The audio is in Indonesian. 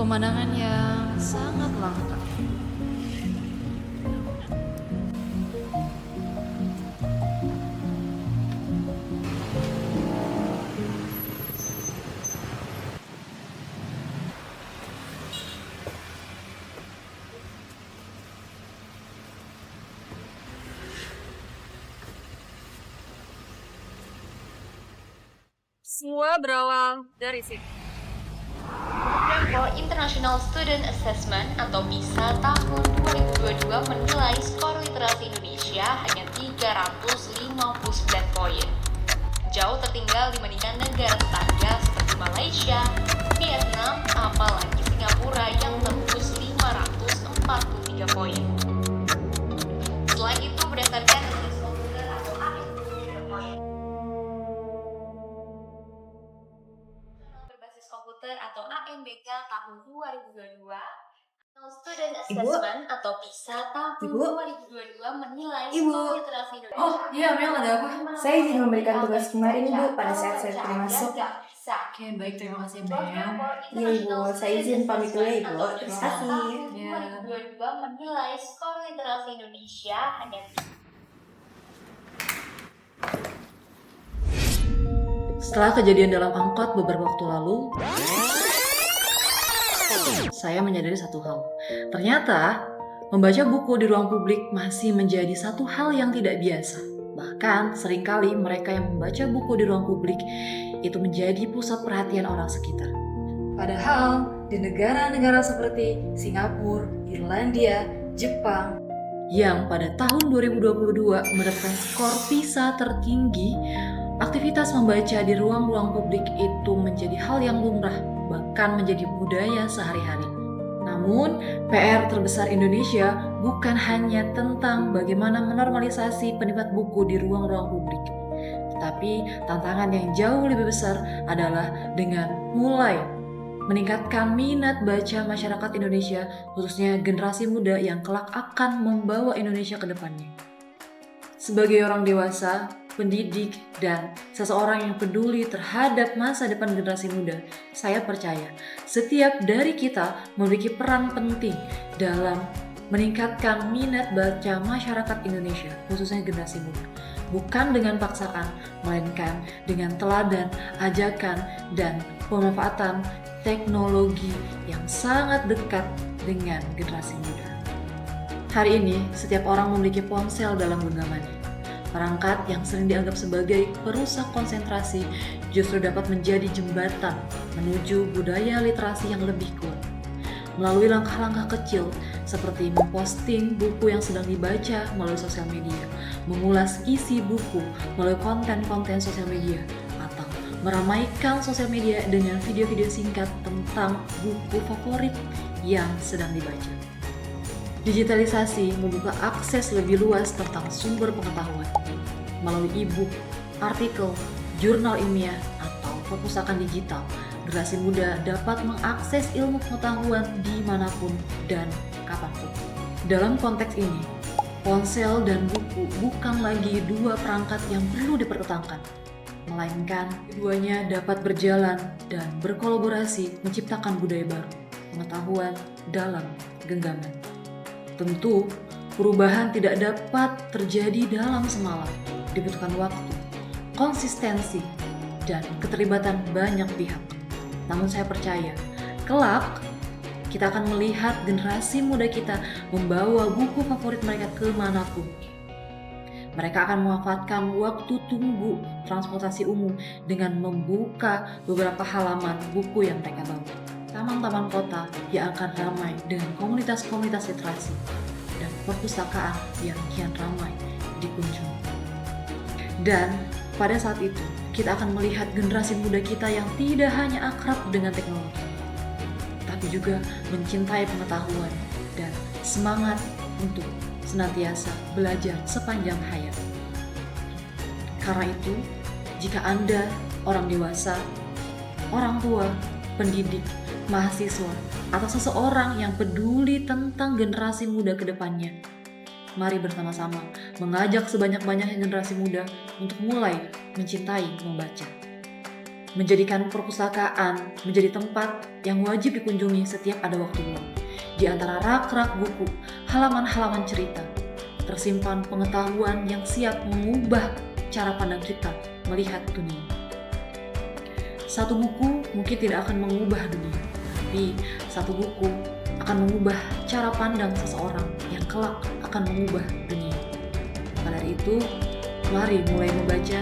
pemandangan yang sangat langka. Semua berawal dari sini. Program International Student Assessment atau PISA tahun 2022 menilai skor literasi Indonesia hanya 359 poin. Jauh tertinggal dibandingkan negara tetangga seperti Malaysia, Vietnam, apalagi Singapura yang tembus 543 poin. Selain itu, berdasarkan analisis komputer atau berbasis komputer atau ANBK tahun 2022, Student Assessment atau PISA tahun 2022 menilai skor literasi Indonesia. Oh iya Mel, ada apa? Saya izin memberikan tugas kemarin Ibu pada saat saya termasuk. Oke, baik, terima kasih Mel. Iya Ibu, saya izin pamit dulu ya Ibu. Terima kasih. Ya. 2022 menilai skor literasi Indonesia hanya Setelah kejadian dalam angkot beberapa waktu lalu, saya menyadari satu hal. Ternyata, membaca buku di ruang publik masih menjadi satu hal yang tidak biasa. Bahkan, seringkali mereka yang membaca buku di ruang publik itu menjadi pusat perhatian orang sekitar. Padahal, di negara-negara seperti Singapura, Irlandia, Jepang, yang pada tahun 2022 menerapkan skor PISA tertinggi, aktivitas membaca di ruang-ruang publik itu menjadi hal yang lumrah, bahkan menjadi budaya sehari-hari. Namun, PR terbesar Indonesia bukan hanya tentang bagaimana menormalisasi penikmat buku di ruang-ruang publik, tetapi tantangan yang jauh lebih besar adalah dengan mulai meningkatkan minat baca masyarakat Indonesia, khususnya generasi muda yang kelak akan membawa Indonesia ke depannya. Sebagai orang dewasa, pendidik, dan seseorang yang peduli terhadap masa depan generasi muda, saya percaya setiap dari kita memiliki peran penting dalam meningkatkan minat baca masyarakat Indonesia, khususnya generasi muda. Bukan dengan paksaan, melainkan dengan teladan, ajakan, dan pemanfaatan teknologi yang sangat dekat dengan generasi muda. Hari ini, setiap orang memiliki ponsel dalam genggamannya. Perangkat yang sering dianggap sebagai perusak konsentrasi justru dapat menjadi jembatan menuju budaya literasi yang lebih kuat. Melalui langkah-langkah kecil seperti memposting buku yang sedang dibaca melalui sosial media, mengulas isi buku melalui konten-konten sosial media, atau meramaikan sosial media dengan video-video singkat tentang buku favorit yang sedang dibaca. Digitalisasi membuka akses lebih luas tentang sumber pengetahuan. Melalui e-book, artikel, jurnal ilmiah, atau perpustakaan digital, generasi muda dapat mengakses ilmu pengetahuan dimanapun dan kapanpun. Dalam konteks ini, ponsel dan buku bukan lagi dua perangkat yang perlu dipertentangkan, melainkan keduanya dapat berjalan dan berkolaborasi menciptakan budaya baru, pengetahuan dalam genggaman. Tentu, perubahan tidak dapat terjadi dalam semalam, dibutuhkan waktu, konsistensi, dan keterlibatan banyak pihak. Namun saya percaya, kelak kita akan melihat generasi muda kita membawa buku favorit mereka kemanapun. Mereka akan memanfaatkan waktu tunggu transportasi umum dengan membuka beberapa halaman buku yang mereka bawa. Taman-taman kota yang akan ramai dengan komunitas-komunitas literasi dan perpustakaan yang kian ramai dikunjungi. Dan pada saat itu, kita akan melihat generasi muda kita yang tidak hanya akrab dengan teknologi, tapi juga mencintai pengetahuan dan semangat untuk senantiasa belajar sepanjang hayat. Karena itu, jika Anda orang dewasa, orang tua, pendidik, mahasiswa, atau seseorang yang peduli tentang generasi muda ke depannya, mari bersama-sama mengajak sebanyak-banyaknya generasi muda untuk mulai mencintai membaca. menjadikan perpustakaan menjadi tempat yang wajib dikunjungi setiap ada waktu luang. Di antara rak-rak buku, halaman-halaman cerita, tersimpan pengetahuan yang siap mengubah cara pandang kita melihat dunia. Satu buku mungkin tidak akan mengubah dunia, tapi satu buku akan mengubah cara pandang seseorang yang kelak akan mengubah dunia. Maka dari itu, mari mulai membaca